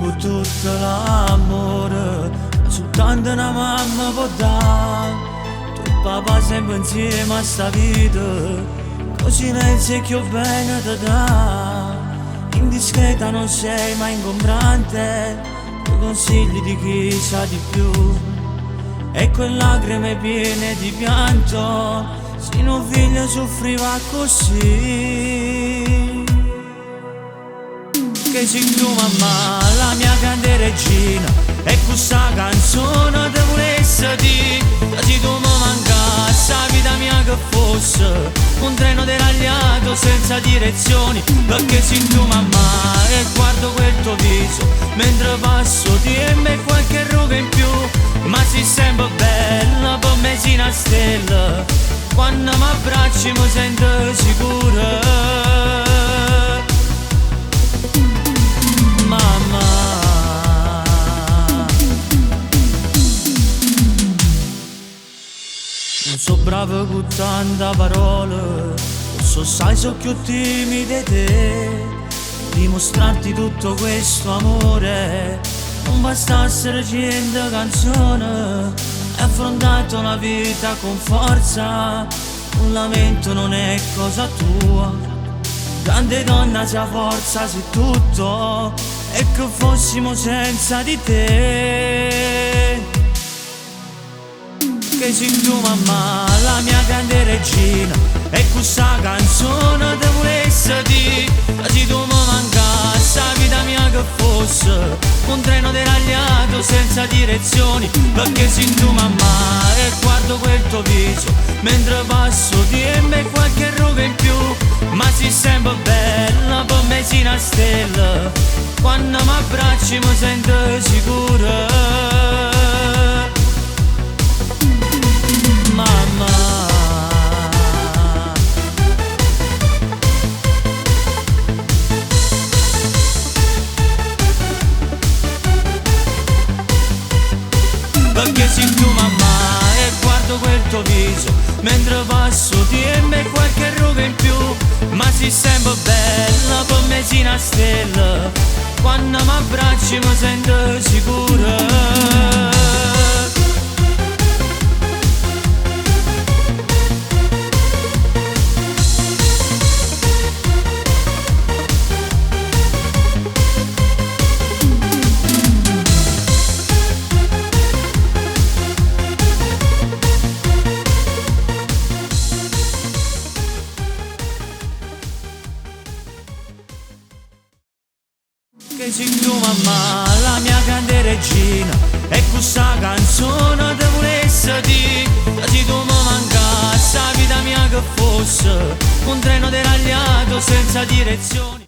con tutto l'amore, ma soltanto una mamma può dare. Tu e papà sempre insieme a sta vita, così nel secchio bene te dà. Indiscreta non sei mai ingombrante, tu consigli di chi sa di più. E quelle lacrime piene di pianto, se un figlio soffriva così. Che sei tu mamma, la mia grande regina, e questa canzone te volesse dire, se tu mi mancassi la vita mia che fosse un treno deragliato senza direzioni. Perché sei tu mamma, e guardo quel tuo viso mentre passo tempo e qualche ruga in più, ma sei sempre bella, per me sei una stella, quando mi abbracci mi sento sicura. Mamma, non so bravo con tanta parola, posso sai so più timide te. Dimostrarti tutto questo amore non bastassero 100 canzoni. Hai affrontato la vita con forza, un lamento non è cosa tua. Grande donna c'ha forza su tutto, e che fossimo senza di te. Che sei tu mamma, la mia grande regina, e questa canzone te volesse dire, se tu mi mancassi la vita mia che fosse un treno deragliato senza direzioni. Perché sei tu mamma, e guardo quel tuo viso mentre passo tempo e qualche ruga in più, ma sei sempre bella, per me sei una stella, quando mi abbracci mi sento sicura. Mamma, perché sei tu mamma, e guardo quel tuo viso mentre passo tempo e qualche ruga in più, ma sei sempre bella, per me sei una stella, quando mi abbracci mi sento sicura. Che sei tu mamma, la mia grande regina, e questa canzone te volesse dire, se tu mi mancassi la vita mia che fosse un treno deragliato senza direzioni.